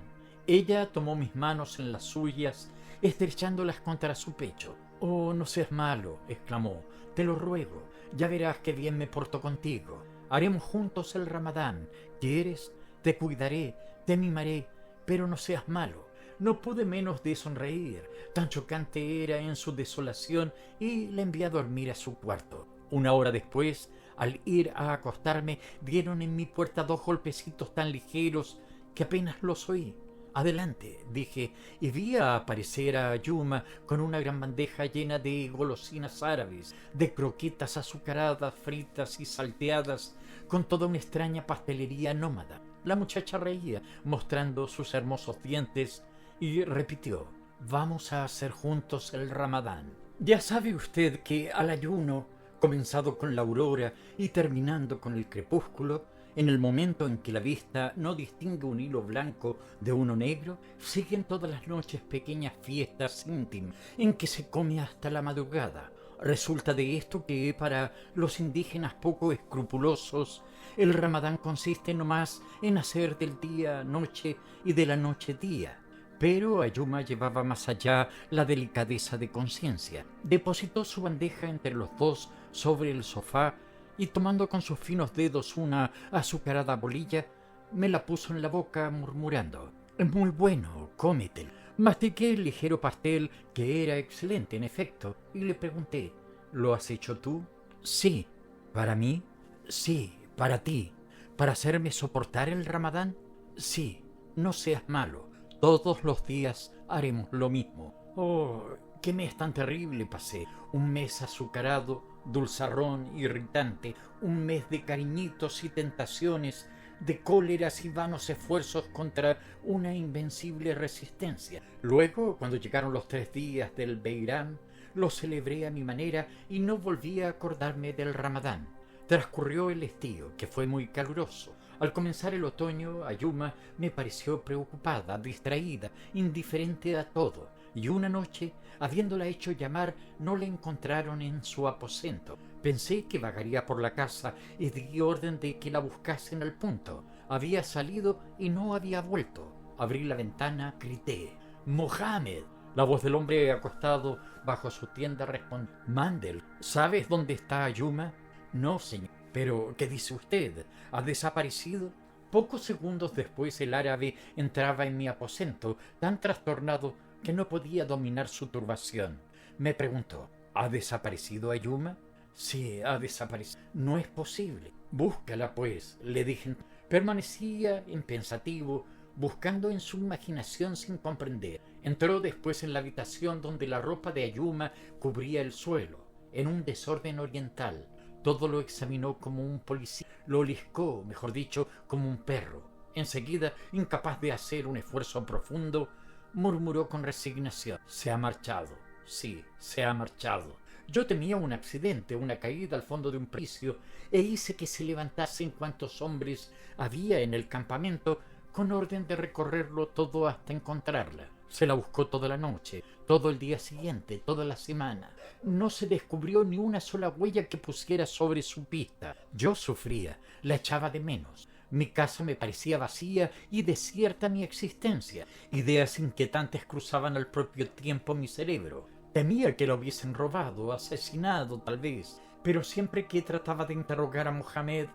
Ella tomó mis manos en las suyas, estrechándolas contra su pecho. «Oh, no seas malo», exclamó, «te lo ruego, ya verás qué bien me porto contigo. Haremos juntos el Ramadán. ¿Quieres? Te cuidaré, te mimaré, pero no seas malo. No pude menos de sonreír, tan chocante era en su desolación, y la envié a dormir a su cuarto. Una hora después, al ir a acostarme, dieron en mi puerta 2 golpecitos tan ligeros que apenas los oí. Adelante, dije, y vi aparecer a Yuma con una gran bandeja llena de golosinas árabes, de croquetas azucaradas, fritas y salteadas, con toda una extraña pastelería nómada. La muchacha reía, mostrando sus hermosos dientes, y repitió: «Vamos a hacer juntos el Ramadán». Ya sabe usted que al ayuno, comenzado con la aurora y terminando con el crepúsculo, en el momento en que la vista no distingue un hilo blanco de uno negro, siguen todas las noches pequeñas fiestas íntimas en que se come hasta la madrugada. Resulta de esto que para los indígenas poco escrupulosos el Ramadán consiste no más en hacer del día noche y de la noche día. Pero Ayuma llevaba más allá la delicadeza de conciencia. Depositó su bandeja entre los dos sobre el sofá y, tomando con sus finos dedos una azucarada bolilla, me la puso en la boca murmurando: «Muy bueno, cómetelo». Mastiqué el ligero pastel, que era excelente en efecto, y le pregunté: «¿Lo has hecho tú?». «Sí». «¿Para mí?». «Sí, para ti». «¿Para hacerme soportar el Ramadán?». «Sí, no seas malo. Todos los días haremos lo mismo». Oh, qué mes tan terrible pasé. Un mes azucarado, dulzarrón, irritante. Un mes de cariñitos y tentaciones, de cóleras y vanos esfuerzos contra una invencible resistencia. Luego, cuando llegaron los 3 días del Beirán, lo celebré a mi manera y no volví a acordarme del Ramadán. Transcurrió el estío, que fue muy caluroso. Al comenzar el otoño, Ayuma me pareció preocupada, distraída, indiferente a todo, y una noche, habiéndola hecho llamar, no la encontraron en su aposento. Pensé que vagaría por la casa y di orden de que la buscasen al punto. Había salido y no había vuelto. Abrí la ventana, grité: «¡Mohamed!». La voz del hombre acostado bajo su tienda respondió: «Mandel, ¿sabes dónde está Ayuma?». «No, señor». «¿Pero qué dice usted? ¿Ha desaparecido?». Pocos segundos después el árabe entraba en mi aposento, tan trastornado que no podía dominar su turbación. Me preguntó: «¿Ha desaparecido Ayuma?». «Sí, ha desaparecido». «No es posible». «Búscala, pues», le dije. Permanecía impensativo, buscando en su imaginación sin comprender. Entró después en la habitación donde la ropa de Ayuma cubría el suelo, en un desorden oriental. Todo lo examinó como un policía, lo oliscó, mejor dicho, como un perro. Enseguida, incapaz de hacer un esfuerzo profundo, murmuró con resignación: «Se ha marchado. Sí, se ha marchado. Yo temía un accidente, una caída al fondo de un precipicio, e hice que se levantasen cuantos hombres había en el campamento, con orden de recorrerlo todo hasta encontrarla. Se la buscó toda la noche, todo el día siguiente, toda la semana. No se descubrió ni una sola huella que pusiera sobre su pista. Yo sufría, la echaba de menos. Mi casa me parecía vacía y desierta mi existencia. Ideas inquietantes cruzaban al propio tiempo mi cerebro. Temía que lo hubiesen robado, asesinado tal vez, pero siempre que trataba de interrogar a Mohamed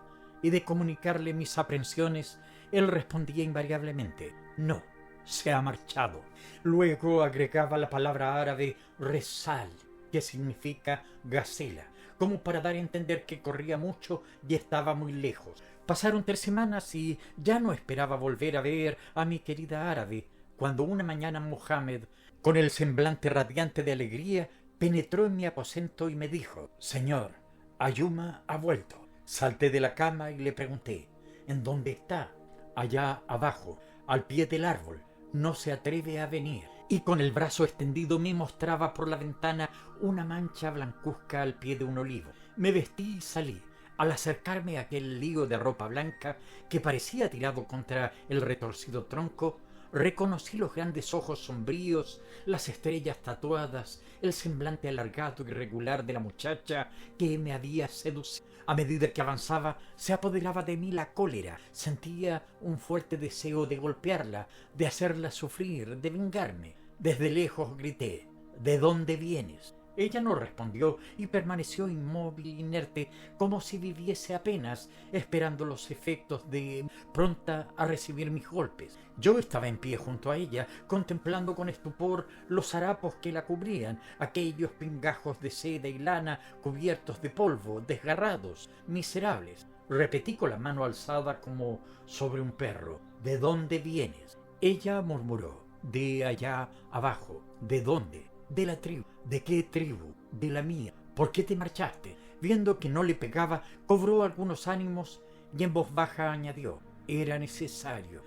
y de comunicarle mis aprensiones, él respondía invariablemente: «No, se ha marchado». Luego agregaba la palabra árabe resal, que significa gacela, como para dar a entender que corría mucho y estaba muy lejos. Pasaron 3 semanas y ya no esperaba volver a ver a mi querida árabe, cuando una mañana Mohamed, con el semblante radiante de alegría, penetró en mi aposento y me dijo: «Señor, Ayuma ha vuelto». Salté de la cama y le pregunté: «¿En dónde está?». «Allá abajo, al pie del árbol. No se atreve a venir». Y con el brazo extendido me mostraba por la ventana una mancha blancuzca al pie de un olivo. Me vestí y salí. Al acercarme a aquel lío de ropa blanca que parecía tirado contra el retorcido tronco, reconocí los grandes ojos sombríos, las estrellas tatuadas, el semblante alargado y regular de la muchacha que me había seducido. A medida que avanzaba, se apoderaba de mí la cólera. Sentía un fuerte deseo de golpearla, de hacerla sufrir, de vengarme. Desde lejos grité: «¿De dónde vienes?». Ella no respondió y permaneció inmóvil, inerte, como si viviese apenas, esperando los efectos de pronta a recibir mis golpes. Yo estaba en pie junto a ella, contemplando con estupor los harapos que la cubrían, aquellos pingajos de seda y lana cubiertos de polvo, desgarrados, miserables. Repetí con la mano alzada como sobre un perro: ¿De dónde vienes? Ella murmuró: de allá abajo. ¿De dónde? De la tribu. ¿De qué tribu? De la mía. ¿Por qué te marchaste? Viendo que no le pegaba, cobró algunos ánimos y en voz baja añadió: era necesario,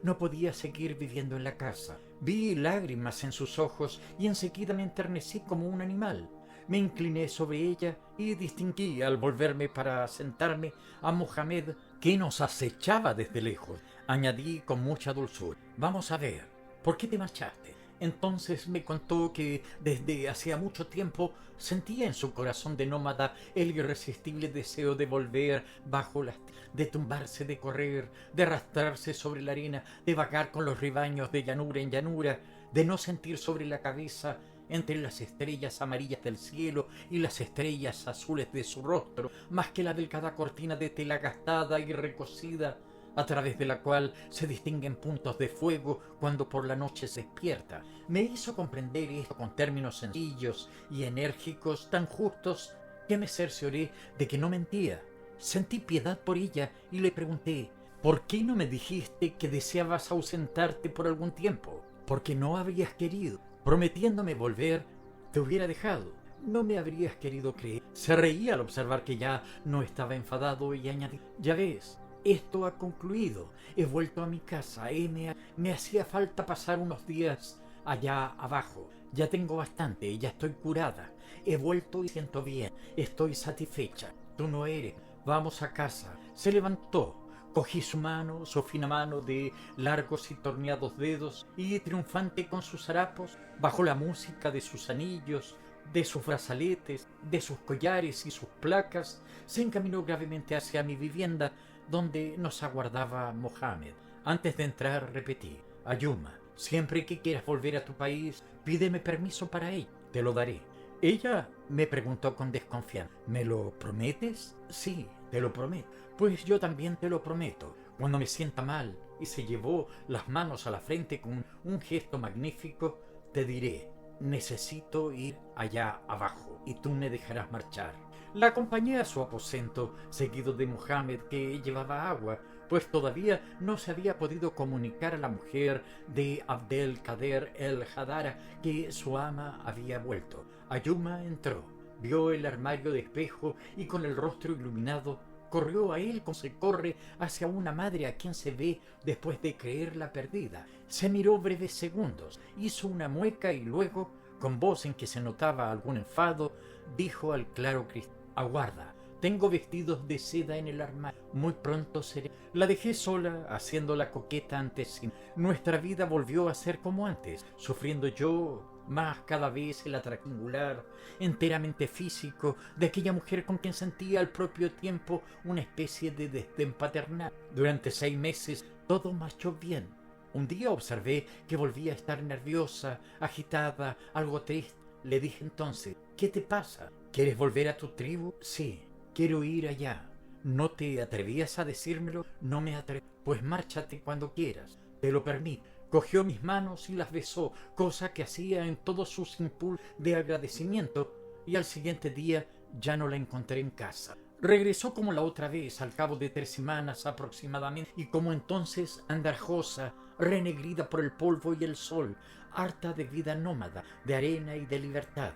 no podía seguir viviendo en la casa. Vi lágrimas en sus ojos y enseguida me enternecí como un animal. Me incliné sobre ella y distinguí, al volverme para sentarme, a Mohamed, que nos acechaba desde lejos. Añadí con mucha dulzura: vamos a ver, ¿por qué te marchaste? Entonces me contó que desde hacía mucho tiempo sentía en su corazón de nómada el irresistible deseo de volver bajo de tumbarse, de correr, de arrastrarse sobre la arena, de vagar con los rebaños de llanura en llanura, de no sentir sobre la cabeza, entre las estrellas amarillas del cielo y las estrellas azules de su rostro, más que la delgada cortina de tela gastada y recocida, a través de la cual se distinguen puntos de fuego cuando por la noche se despierta. Me hizo comprender esto con términos sencillos y enérgicos, tan justos, que me cercioré de que no mentía. Sentí piedad por ella y le pregunté: ¿por qué no me dijiste que deseabas ausentarte por algún tiempo? Porque no habrías querido. Prometiéndome volver, te hubiera dejado. No me habrías querido creer. Se reía al observar que ya no estaba enfadado y añadí: ya ves, esto ha concluido. He vuelto a mi casa. Me hacía falta pasar unos días allá abajo. Ya tengo bastante, ya estoy curada. He vuelto y siento bien. Estoy satisfecha. Tú no eres. Vamos a casa. Se levantó. Cogí su mano, su fina mano de largos y torneados dedos, y triunfante con sus harapos, bajo la música de sus anillos, de sus brazaletes, de sus collares y sus placas, se encaminó gravemente hacia mi vivienda, donde nos aguardaba Mohamed. Antes de entrar repetí: Ayuma, siempre que quieras volver a tu país, pídeme permiso para ello, te lo daré. Ella me preguntó con desconfianza: ¿me lo prometes? Sí, te lo prometo. Pues yo también te lo prometo. Cuando me sienta mal, y se llevó las manos a la frente con un gesto magnífico, te diré: necesito ir allá abajo y tú me dejarás marchar. La acompañé a su aposento, seguido de Mohamed, que llevaba agua, pues todavía no se había podido comunicar a la mujer de Abdel-Kader el-Hadara que su ama había vuelto. Ayuma entró, vio el armario de espejo y con el rostro iluminado corrió a él como se corre hacia una madre a quien se ve después de creerla perdida. Se miró breves segundos, hizo una mueca y luego, con voz en que se notaba algún enfado, dijo al claro cristal: aguarda, tengo vestidos de seda en el armario, muy pronto seré. La dejé sola, haciendo la coqueta ante sí. Nuestra vida volvió a ser como antes, sufriendo yo más cada vez el atractivo enteramente físico de aquella mujer con quien sentía al propio tiempo una especie de desdén paternal. Durante 6 meses todo marchó bien. Un día observé que volvía a estar nerviosa, agitada, algo triste. Le dije entonces: ¿qué te pasa? ¿Quieres volver a tu tribu? Sí, quiero ir allá. ¿No te atrevías a decírmelo? No me atrevo. Pues márchate cuando quieras, te lo permito. Cogió mis manos y las besó, cosa que hacía en todos sus impulsos de agradecimiento, y al siguiente día ya no la encontré en casa. Regresó como la otra vez, al cabo de 3 semanas aproximadamente, y como entonces andrajosa, renegrida por el polvo y el sol, harta de vida nómada, de arena y de libertad.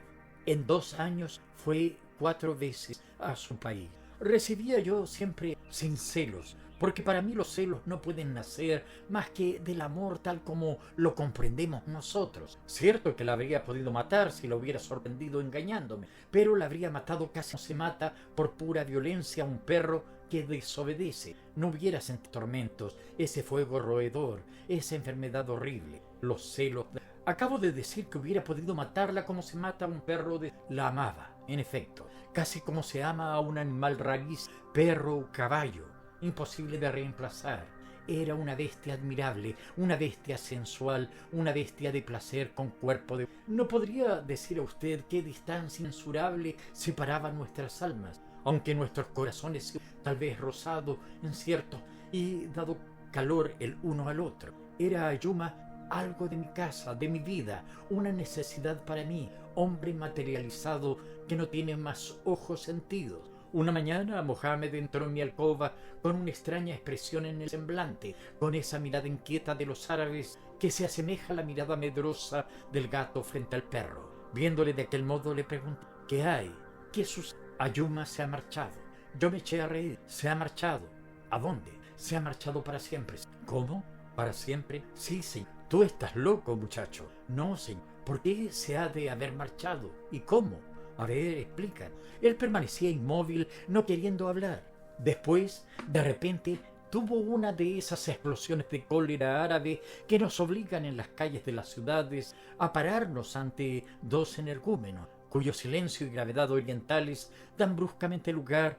En 2 años fue 4 veces a su país. Recibía yo siempre sin celos, porque para mí los celos no pueden nacer más que del amor tal como lo comprendemos nosotros. Cierto que la habría podido matar si la hubiera sorprendido engañándome, pero la habría matado casi como se mata por pura violencia a un perro que desobedece. No hubiera sentido tormentos, ese fuego roedor, esa enfermedad horrible, los celos. Acabo de decir que hubiera podido matarla como se mata a un perro La amaba, en efecto, casi como se ama a un animal rarísimo, perro o caballo, imposible de reemplazar. Era una bestia admirable, una bestia sensual, una bestia de placer con cuerpo de... No podría decir a usted qué distancia inmensurable separaba nuestras almas, aunque nuestros corazones tal vez rozado en cierto y dado calor el uno al otro. Era Ayuma algo de mi casa, de mi vida, una necesidad para mí, hombre materializado que no tiene más ojos sentidos. Una mañana Mohamed entró en mi alcoba con una extraña expresión en el semblante, con esa mirada inquieta de los árabes que se asemeja a la mirada medrosa del gato frente al perro. Viéndole de aquel modo le pregunté: ¿qué hay? ¿Qué sucede? Ayuma se ha marchado. Yo me eché a reír. ¿Se ha marchado? ¿A dónde? Se ha marchado para siempre. ¿Cómo? ¿Para siempre? Sí, sí. Tú estás loco, muchacho. No, señor. ¿Por qué se ha de haber marchado? ¿Y cómo? A ver, explica. Él permanecía inmóvil, no queriendo hablar. Después, de repente, tuvo una de esas explosiones de cólera árabe que nos obligan en las calles de las ciudades a pararnos ante dos energúmenos, cuyo silencio y gravedad orientales dan bruscamente lugar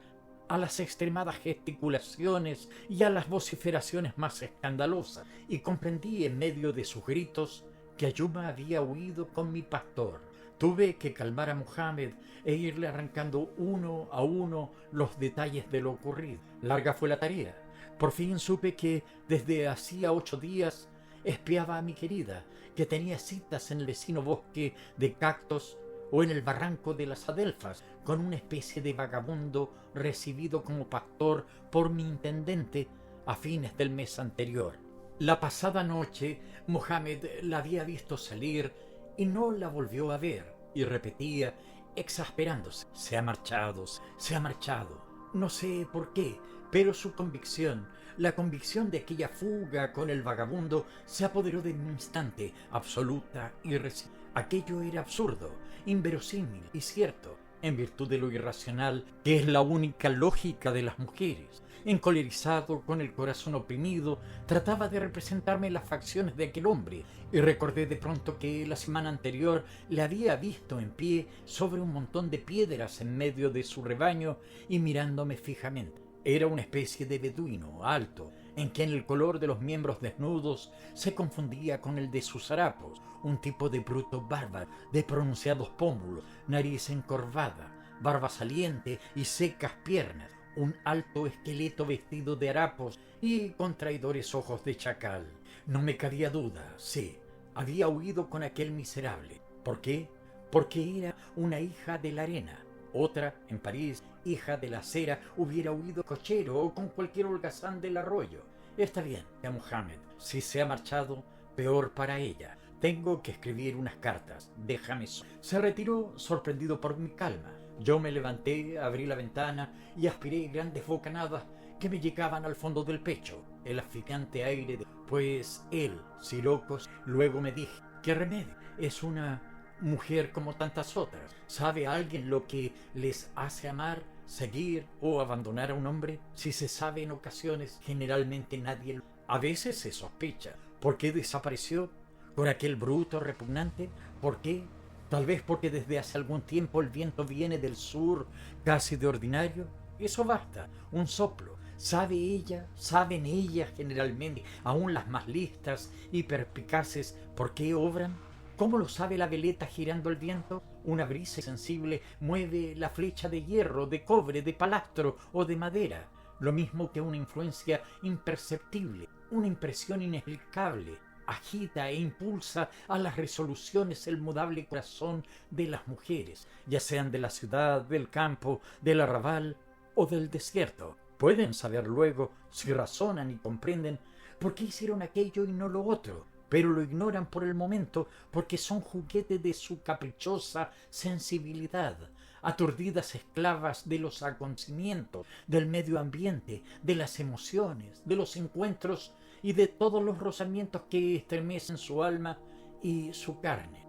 a las extremadas gesticulaciones y a las vociferaciones más escandalosas, y comprendí en medio de sus gritos que Ayuma había huido con mi pastor. Tuve que calmar a Mohamed e irle arrancando uno a uno los detalles de lo ocurrido. Larga fue la tarea. Por fin supe que desde hacía 8 días espiaba a mi querida, que tenía citas en el vecino bosque de cactos o en el barranco de las Adelfas con una especie de vagabundo recibido como pastor por mi intendente a fines del mes anterior. La pasada noche Mohamed la había visto salir y no la volvió a ver, y repetía, exasperándose: se ha marchado, se ha marchado. No sé por qué, pero su convicción, la convicción de aquella fuga con el vagabundo, se apoderó de mi instante, absoluta y irresistible. Aquello era absurdo, inverosímil y cierto, en virtud de lo irracional, que es la única lógica de las mujeres. Encolerizado, con el corazón oprimido, trataba de representarme las facciones de aquel hombre, y recordé de pronto que la semana anterior le había visto en pie sobre un montón de piedras en medio de su rebaño y mirándome fijamente. Era una especie de beduino alto, en que en el color de los miembros desnudos se confundía con el de sus harapos, un tipo de bruto bárbaro, de pronunciados pómulos, nariz encorvada, barba saliente y secas piernas, un alto esqueleto vestido de harapos y con traidores ojos de chacal. No me cabía duda, sí, había huido con aquel miserable. ¿Por qué? Porque era una hija de la arena. Otra, en París, hija de la cera, hubiera huido cochero o con cualquier holgazán del arroyo. Está bien, ya Mohamed, si se ha marchado, peor para ella. Tengo que escribir unas cartas, déjame solo. Se retiró, sorprendido por mi calma. Yo me levanté, abrí la ventana y aspiré grandes bocanadas que me llegaban al fondo del pecho, el asfixiante aire de... Pues él, si locos, luego me dije: ¿qué remedio? Es una mujer como tantas otras. ¿Sabe alguien lo que les hace amar, seguir o abandonar a un hombre? Si se sabe en ocasiones, generalmente nadie lo... A veces se sospecha. ¿Por qué desapareció con aquel bruto repugnante? ¿Por qué? Tal vez porque desde hace algún tiempo el viento viene del sur, casi de ordinario. Eso basta, un soplo. ¿Sabe ella, saben ellas generalmente, aún las más listas y perspicaces, por qué obran? ¿Cómo lo sabe la veleta girando el viento? Una brisa sensible mueve la flecha de hierro, de cobre, de palastro o de madera, lo mismo que una influencia imperceptible, una impresión inexplicable. Agita e impulsa a las resoluciones el mudable corazón de las mujeres, ya sean de la ciudad, del campo, del arrabal o del desierto. Pueden saber luego, si razonan y comprenden, por qué hicieron aquello y no lo otro, pero lo ignoran por el momento porque son juguetes de su caprichosa sensibilidad, aturdidas esclavas de los acontecimientos, del medio ambiente, de las emociones, de los encuentros y de todos los rozamientos que estremecen su alma y su carne.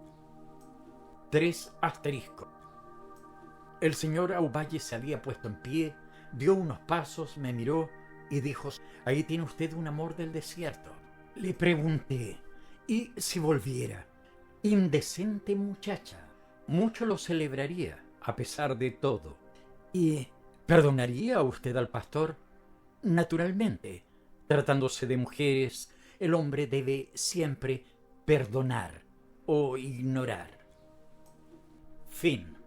3 asteriscos. El señor Aubaye se había puesto en pie, dio unos pasos, me miró y dijo: ahí tiene usted un amor del desierto. Le pregunté: ¿y si volviera? Indecente muchacha. Mucho lo celebraría, a pesar de todo. ¿Y perdonaría usted al pastor? Naturalmente. Tratándose de mujeres, el hombre debe siempre perdonar o ignorar. Fin.